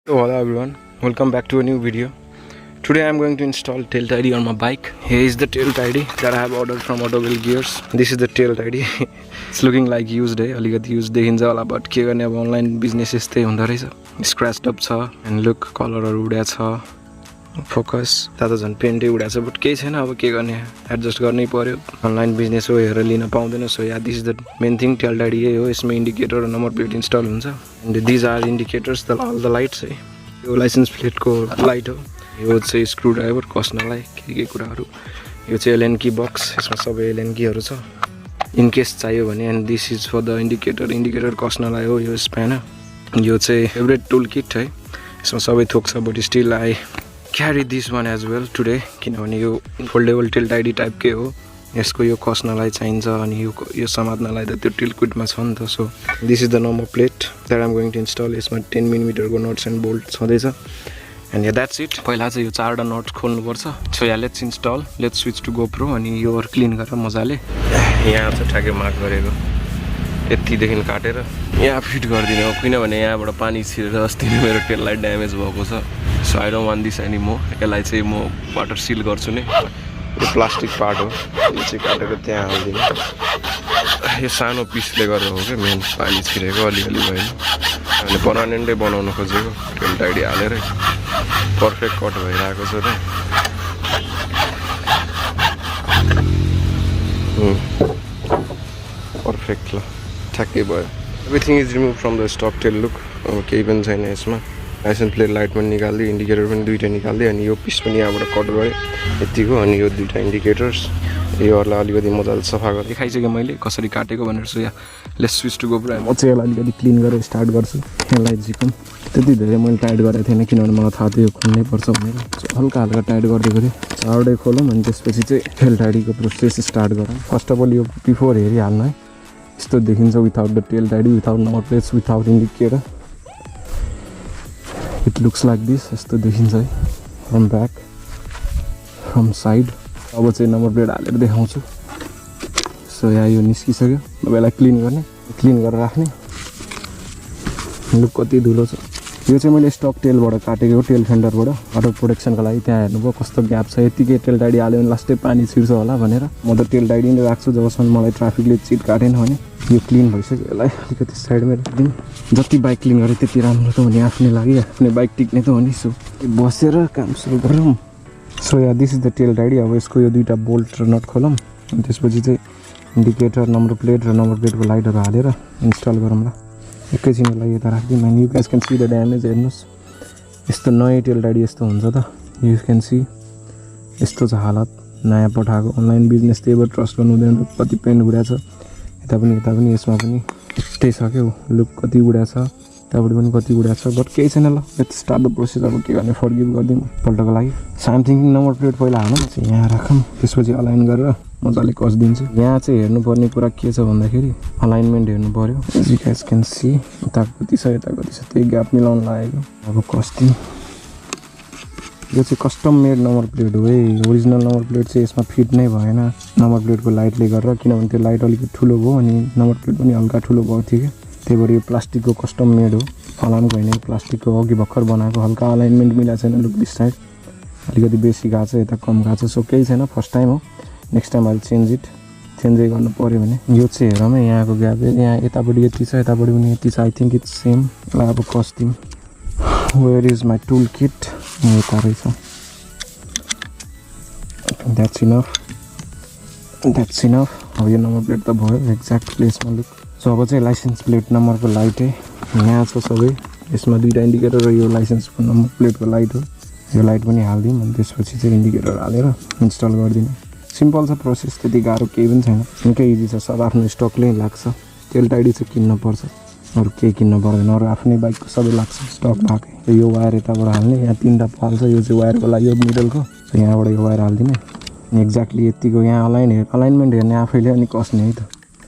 So hello everyone, welcome back to a new video. Today I am going to install TailTidy on my bike. Here is the TailTidy that I have ordered from Autoville Gears. This is the TailTidy. It's looking like used अलिकति used देखिन्छ होला but के गर्ने अब online business यस्तै हुँदो रहेछ. Scratched up छ and look कलरहरु उड्या छ. Focus तातो झन् पेन्टै उड्या छ but केही छैन अब के गर्ने एडजस्ट गर्नै पर्यो. Online business हो हेरेर लिन पाउँदैन so yeah this is the main thing TailTidy हो यसमा indicator र number plate install हुन्छ. And these are indicators all the lights है. यो लाइसेन्स प्लेट को लाइट हो. यो चाहिँ स्क्रू ड्राइभर कस्नलाई के कुराहरु. यो चाहिँ एलएन की बक्स यसमा सबै एलएन कीहरु छ. इन केस चाहियो भने and this is for the indicator कस्नलाई हो यो स्प्यानर. यो चाहिँ फेभरेट टुल किट है. यसमा सबै थोक छ but still I carry this one as well today किनभने यो फोल्डेबल टेलटाइडी टाइप के हो. यसको यो कस्नलाई चाहिन्छ अनि यो समात्नलाई त त्यो टिल किटमा छ नि त. So this is the number plate that I am going to install. यसमा 10 मिमी को नट्स एन्ड बोल्ट छँदैछ. And yeah that's it. पहिला चाहिँ यो चारवटा नट्स खोल्नु पर्छ. So yeah let's install. Let's switch to GoPro अनि यो क्लिन गरेर मजाले यहाँ चाहिँ ठ्याक्कै मार्क गरेको यतिदेखि काटेर यहाँ फिट गरिदिने हो किनभने यहाँबाट पानी छिरेर अस्ति नै मेरो टेल लाइट ड्यामेज भएको छ. So I don't want this any more. यसलाई चाहिँ म वाटर सिल गर्छु नि. यो प्लास्टिक पार्ट हो यो चाहिँ काटेर त्यहाँ हाल्दिनु. यो सानो पिसले गर्दा हो क्या मेन पानी छिरेको अलिअलि भयो अनि पर्मानेन्टै बनाउन खोजेको टेलटाइडी हालेर पर्फेक्ट कट भइरहेको छ त. पर्फेक्ट ल ठ्याक्कै भयो. Everything is remove from the stock tail look. अब केही पनि छैन यसमा. लाइसेन्स प्लेट लाइट पनि निकाल्दै इन्डिकेटर पनि दुईटा निकाल्दै अनि यो पिस पनि यहाँबाट कट गरेँ यतिको. अनि यो दुईटा इन्डिकेटर्स योहरूलाई अलिकति मजाले सफा गरेर देखाइसकेँ मैले कसरी काटेको भनेर. So yeah let's switch to GoPro. म चाहिँ यसलाई अलिकति क्लिन गरेर स्टार्ट गर्छु. यसलाई जिकम त्यति धेरै मैले टाइट गरेको थिएन किनभने मलाई थाहा थियो यो खोल्नै पर्छ भनेर. हल्का हल्का टाइट गरिदिएको थिएँ. चारवटै खोलौँ अनि त्यसपछि चाहिँ टेलटाइडीको प्रोसेस स्टार्ट गरौँ. फर्स्ट अफ अल यो बिफोर हेरिहाल्नु है. यस्तो देखिन्छ without the tail tidy without number plates without indicator. It looks like this. यस्तो देखिन्छ है फ्रम ब्याक फ्रम साइड. अब चाहिँ नम्बर प्लेट हालेर देखाउँछु. सो यहाँ यो निस्किसक्यो. अब यसलाई क्लिन गर्ने क्लिन गरेर राख्ने. लुक कति धुलो छ. यो चाहिँ मैले स्टक टेलबाट काटेको हो टेल फेन्डरबाट अटो प्रोटेक्सनको लागि. त्यहाँ हेर्नुभयो कस्तो ग्याप छ. यतिकै टेलटाइडी हाल्यो भने लास्टै पानी छिर्छ होला भनेर म त टेलटाइडी नै राख्छु जबसम्म मलाई ट्राफिकले चिट काटेन भने. यो क्लिन भइसक्यो. यसलाई अलिकति साइडमा राखिदिउँ. जति बाइक क्लिन गरे त्यति राम्रो त हुने आफ्नै लागि. आफ्नै बाइक टिक्ने त हो नि. सो बसेर काम सुरु गरौँ. So yeah this is the tail tidy. अब यसको यो दुईवटा बोल्ट र नट खोलौँ अनि त्यसपछि चाहिँ इन्डिकेटर नम्बर प्लेट र नम्बर प्लेटको लाइटहरू हालेर इन्स्टल गरौँ ल. एकैछिनलाई यता राखिदिउँ. And you guys can see the damage. हेर्नुहोस् यस्तो नयाँ टेलटाइडी यस्तो हुन्छ त. यु क्यान सी यस्तो छ हालत. नयाँ पठाएको अनलाइन बिजनेस त्यही भएर ट्रस्ट गर्नु हुँदैन. कति पेन्ट उड्या छ यता पनि यसमा पनि यस्तै छ क्या. लुक कति उड्या छ यतापट्टि पनि कति उड्या छ बट केही छैन ल. Let's start the process. अब के गर्ने फर्गिभ गरिदिउँ पल्टको लागि. So I'm thinking number plate पहिला हालौँ चाहिँ यहाँ राखौँ त्यसपछि अलाइन गरेर मजाले कसिदिन्छु. यहाँ चाहिँ हेर्नुपर्ने कुरा के छ भन्दाखेरि अलाइनमेन्ट हेर्नु पऱ्यो. As you guys can see यता कति छ यता कति छ त्यही ग्याप मिलाउनु लागेको. अब कस्दिउँ. यो चाहिँ कस्टम मेड नम्बर प्लेट हो है. ओरिजिनल नम्बर प्लेट चाहिँ यसमा फिट नै भएन नम्बर प्लेटको लाइटले गरेर किनभने त्यो लाइट अलिकति ठुलो भयो अनि नम्बर प्लेट पनि हल्का ठुलो भएको थियो क्या. त्यही भएर यो प्लास्टिकको कस्टम मेड हो. फलामको होइन प्लास्टिकको अघि भर्खर बनाएको. हल्का अलाइनमेन्ट मिलाएको छैन. लुक दिस साइड अलिकति बेसी गएको छ यता कम गएको छ. सो केही छैन फर्स्ट टाइम हो. नेक्स्ट टाइम अहिले चेन्जै गर्नु पऱ्यो भने. यो चाहिँ हेरौँ है यहाँको ग्याप. यहाँ यतापट्टि यति छ यतापट्टि पनि यति छ. I think it's same. यसलाई अब कस्दिउँ. वेयर इज माई टुल किट. यता रहेछ. That's enough. अब यो नम्बर प्लेट त भयो एक्ज्याक्ट प्लेसमा. लुक सो अब चाहिँ लाइसेन्स प्लेट नम्बरको लाइटै यहाँ छ सबै. यसमा दुईवटा इन्डिकेटर र यो लाइसेन्सको नम्बर प्लेटको लाइट हो. यो लाइट पनि हालिदिउँ अनि त्यसपछि चाहिँ इन्डिकेटर हालेर इन्स्टल गरिदिनु. सिम्पल छ प्रोसेस. त्यति गाह्रो केही पनि छैन. निकै इजी छ. सब आफ्नो स्टकले लाग्छ. टेलटाइडी चाहिँ किन्नुपर्छ अरू केही किन्न पर्दैन. अरू आफ्नै बाइकको सबै लाग्छ स्टक भएकै. यो वायर यताबाट हाल्ने. यहाँ तिनवटा पाल छ. यो चाहिँ वायरको लागि यो मिडलको. यहाँबाट यो वायर हालिदिने एक्ज्याक्टली यतिको. यहाँ अलाइनमेन्ट हेर्ने आफैले अनि कसने है त.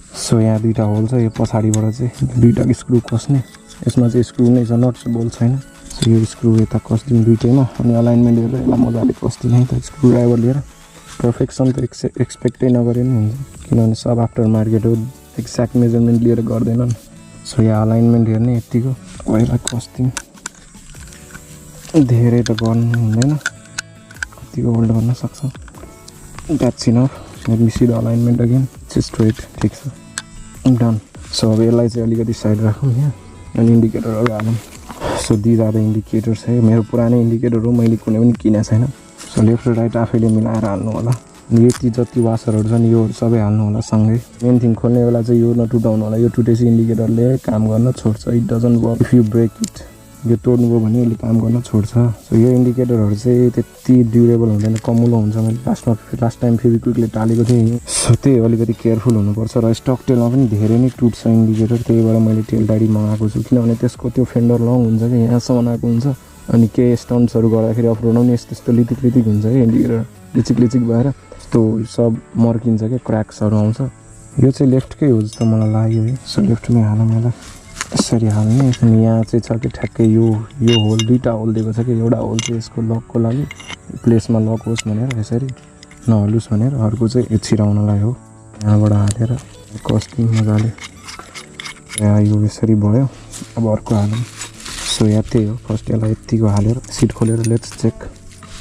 सो यहाँ दुईवटा होल छ. यो पछाडिबाट चाहिँ दुईवटा स्क्रु कसने. यसमा चाहिँ स्क्रु नै छ नट बोल्ट छैन. सो यो स्क्रु यता कस्दिउँ दुईटैमा अनि अलाइनमेन्ट हेरेर यसलाई मजाले कस्दिउँ है त. स्क्रु ड्राइभर लिएर पर्फेक्सन त एक्सपेक्टै नगरे नि हुन्छ किनभने सब आफ्टर मार्केट हो. एक्ज्याक्ट मेजरमेन्ट लिएर गर्दैनन्. सो यहाँ अलाइनमेन्ट हेर्ने यतिको पहिला कस्दिउँ. धेरै त गर्नु हुँदैन, कतिको होल्ड गर्न सक्छ। That's enough. Let me see the alignment again, it's straight, ठिक छ, डन। सो अब यसलाई चाहिँ अलिकति साइड राखौँ यहाँ अनि इन्डिकेटरहरू हालौँ। So these are the indicators है, मेरो पुरानै इन्डिकेटर हो, मैले कुनै पनि किनेको छैन। सो लेफ्ट र राइट आफैले मिलाएर हाल्नु होला। यति जति वासरहरू छन् यो सबै हाल्नु होला सँगै। मेन थिङ खोल्ने बेला चाहिँ यो नटुटाउनु होला, यो टुटेपछि इन्डिकेटरले काम गर्न छोड्छ। It doesn't work if you brake it. यो तोड्नुभयो भने यसले काम गर्न छोड्छ। सो यो इन्डिकेटरहरू चाहिँ त्यति ड्युरेबल हुँदैन, कमुलो हुन्छ। मैले लास्ट टाइम फेभिक्विकले टालेको थिएँ। सो त्यही अलिकति केयरफुल हुनुपर्छ। र स्टक टेलमा पनि धेरै नै टुट्छ इन्डिकेटर, त्यही भएर मैले TailTidy मगाएको छु। किनभने त्यसको त्यो फेन्डर लङ हुन्छ कि यहाँसम्म आएको हुन्छ, अनि केही स्टन्ट्सहरू गर्दाखेरि अफरोडमा पनि यस्तो लितिक लितिक हुन्छ कि इन्डिकेटर लिचिक लिचिक भएर यस्तो सब मर्किन्छ क्या, क्र्याक्सहरू आउँछ। यो चाहिँ लेफ्टकै हो जस्तो मलाई लाग्यो है। सो लेफ्टमै हालौँ यसलाई, यसरी हाल्ने। अनि यहाँ चाहिँ छ कि ठ्याक्कै यो होल, दुईवटा होल दिएको छ कि, एउटा होल चाहिँ यसको लकको लागि, प्लेसमा लक होस् भनेर, यसरी नहलोस् भनेर, अर्को चाहिँ यो छिराउनलाई हो। यहाँबाट हालेर कस्टिङ मजाले, यो यसरी भयो। अब अर्को हालौँ। सो यहाँ त्यही हो, फर्स्ट यसलाई यत्तिको हालेर सिट खोलेर लेट्स चेक,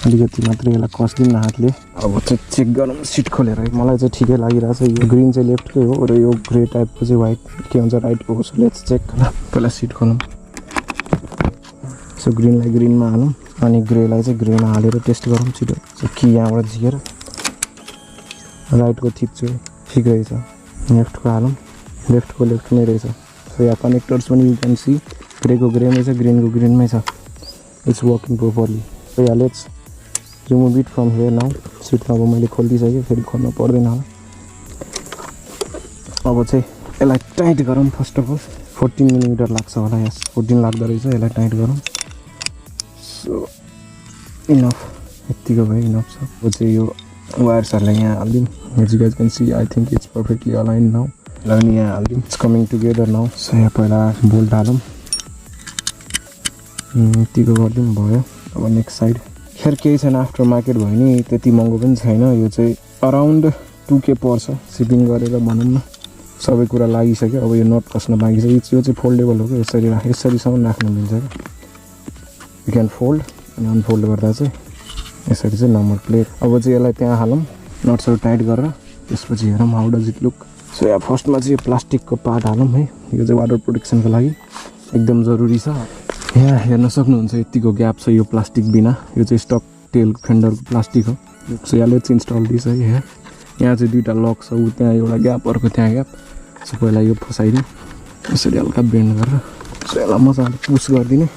अलिकति मात्रै यसलाई कस्दिउँ न हातले। अब चाहिँ चेक गरौँ सिट खोलेर। मलाई चाहिँ ठिकै लागिरहेछ। यो ग्रिन चाहिँ लेफ्टकै हो र यो ग्रे टाइपको चाहिँ वाइट के हुन्छ राइटको हो। So let's check. पहिला सिट खोलौँ। सो ग्रिनलाई ग्रिनमा हालौँ अनि ग्रेलाई चाहिँ ग्रेमा हालेर टेस्ट गरौँ छिटो। सो कि यहाँबाट झिकेर राइटको थिच्छु, ठिक रहेछ। लेफ्टको हालौँ, लेफ्टको लेफ्टमै रहेछ। सो यहाँ कनेक्टर्स पनि यु क्यान सी, ग्रेको ग्रेमै छ, ग्रिनको ग्रिनमै छ। It's working properly. सो यहाँ let's remove it from here now. Seat त अब मैले खोलिदिइसकेँ, फेरि खोल्नु पर्दैन होला। अब चाहिँ यसलाई टाइट गरौँ। फर्स्ट अफ अल 14 मिलिमिटर लाग्छ होला, यस 14 लाग्दो रहेछ। यसलाई टाइट गरौँ। सो इनफ, यत्तिको भयो, इनफ छ। अब चाहिँ यो वायर्सहरूलाई यहाँ हालिदिउँ। As you guys can see I think it's perfectly align now. यसलाई पनि यहाँ हालिदिउँ। It's coming together now. So यहाँ पहिला बोल्ट हालौँ, यत्तिको गरिदिउँ, भयो। अब नेक्स्ट साइड खेर केही छैन, आफ्टर मार्केट भयो नि, त्यति महँगो पनि छैन। यो चाहिँ अराउन्ड 2K पर्छ सिपिङ गरेर भनौँ न। सबै कुरा लागिसक्यो। अब यो नट कस्न बाँकी छ। यो चाहिँ फोल्डेबल हो क्या, यसरी यसरीसम्म राख्नु मिल्छ क्या। यु क्यान फोल्ड अनि अनफोल्ड गर्दा चाहिँ यसरी चाहिँ नम्बर प्लेट। अब चाहिँ यसलाई त्यहाँ हालौँ नट्सहरू टाइट गरेर, त्यसपछि हेरौँ how does it look. So यहाँ फर्स्टमा चाहिँ यो प्लास्टिकको पार्ट हालौँ है। यो चाहिँ वाटर प्रोटेक्सनको लागि एकदम जरुरी छ। यहाँ हेर्न सक्नुहुन्छ यतिको ग्याप छ यो प्लास्टिक बिना। यो चाहिँ स्टक टेल फेन्डरको प्लास्टिक हो। सो यसले चाहिँ इन्स्टल दिन्छ है। यहाँ चाहिँ दुईवटा लक छ, ऊ त्यहाँ एउटा ग्याप, अर्को त्यहाँ ग्याप। सो पहिला यो फसाइदिउँ यसरी हल्का बेन्ड गरेर। सो यसलाई मजाले पुस गरिदिने।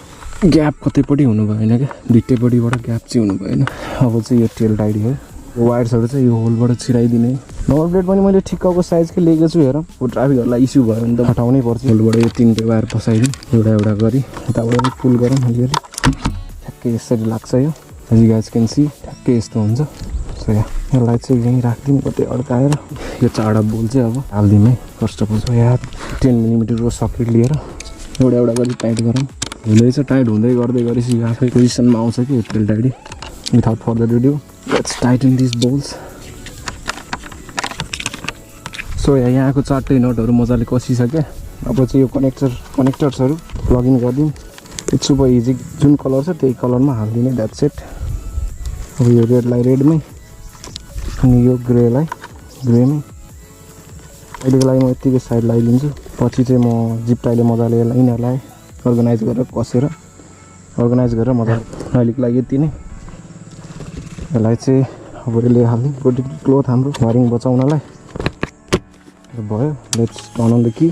ग्याप कतैपट्टि हुनु भएन क्या, दुइटैपट्टिबाट ग्याप चाहिँ हुनु भएन। अब चाहिँ यो TailTidy है, यो वायर्सहरू चाहिँ यो होलबाट छिराइदिने। नम्बर प्लेट पनि मैले ठिक्कको साइजकै लिएको छु। हेरौँ अब ट्राफिकहरूलाई इस्यु भयो भने त हटाउनै पर्छ। होलबाट यो 3 वायर फसाइदिउँ, एउटा एउटा गरी। यताबाट पनि पुल गरौँ अलिअलि, ठ्याक्कै यसरी लाग्छ यो। As you guys can see ठ्याक्कै यस्तो हुन्छ। सो यसलाई चाहिँ यहीँ राखिदिउँ कतै अड्काएर। यो चारवटा बोल चाहिँ अब हालिदिउँ है फर्स्ट अफ अल। सो यहाँ 10 मिलिमिटरको सकेट लिएर एउटा एउटा गरी टाइट गरौँ। हुँदैछ, टाइट हुँदै गर्दै गरेपछि यो आफै पोजिसनमा आउँछ कि यो TailTidy। Without further due let's tighten this bolts. So यहाँको 4टै नटहरू मजाले कसिसक्यो। अब चाहिँ यो कनेक्टर्सहरू प्लग इन गरिदिउँ। इट्स सुपर इजी, जुन कलर छ त्यही कलरमा हालिदिने, द्याट्स इट। अब यो रेडलाई रेडमै अनि यो ग्रेलाई ग्रेमै। अहिलेको लागि म यत्तिकै साइड लगाइदिन्छु। पछि चाहिँ म जिप टाईले मजाले यिनीहरूलाई अर्गनाइज गरेर कसेर मजाले। अहिलेको लागि यति नै। यसलाई चाहिँ अब यसले हाल्ने प्रोटेक्टेड क्लोथ हाम्रो वायरिङ बचाउनलाई भयो। Let's turn on the key.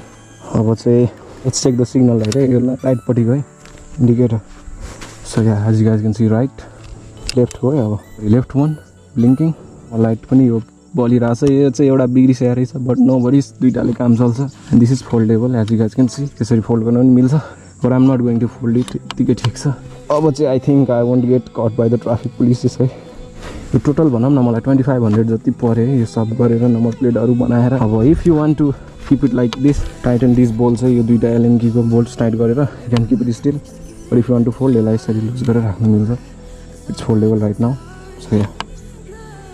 अब चाहिँ लेट्स चेक द सिग्नल है। यो राइटपट्टि गयो इन्डिकेटर। सो यहाँ as you guys can see right left गयो। अब लेफ्ट वान ब्लिङ्किङ, लाइट पनि यो बलिरहेछ। यो चाहिँ एउटा बिग्रिसकेको रहेछ, बट नो वरिज, दुइटाले काम चल्छ। And this is foldable as you guys can see. त्यसरी फोल्ड गर्न पनि मिल्छ, but I'm not going to fold it, यत्तिकै ठिक छ। अब चाहिँ I think I won't get caught by the traffic police है। यो टोटल भनौँ न मलाई 2500 जति पऱ्यो है, यो सब गरेर नम्बर प्लेटहरू बनाएर। अब if you want to keep it like this, tighten this bolt चाहिँ यो दुईवटा एलएमकीको बोल्ट टाइट गरेर you can keep it still. But if you want to fold, यसलाई यसरी लुज गरेर राख्नु मिल्छ। It's foldable right now. So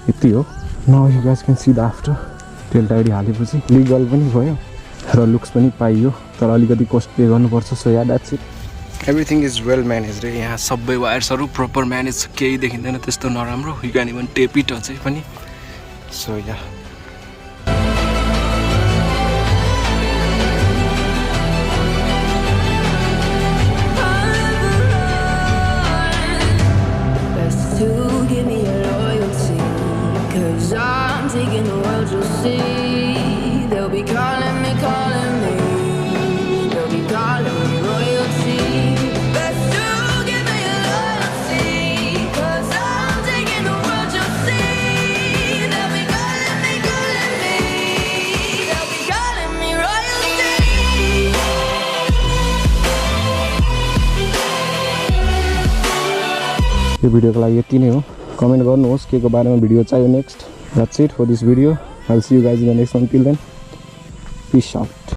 यति हो। Now you guys can see the after. TailTidy हालेपछि लिगल पनि भयो र लुक्स पनि पाइयो, तर अलिकति कस्ट पे गर्नुपर्छ। So that's it. Everything is well manage रे यहाँ सबै वायर्सहरू प्रपर म्यानेज छ केही देखिँदैन त्यस्तो नराम्रो you can even tape it अझै पनि सो या यो भिडियोको लागि यति नै हो कमेन्ट गर्नुहोस् के को बारेमा भिडियो चाहियो next that's it for this video I will see you guys in the next one till then peace out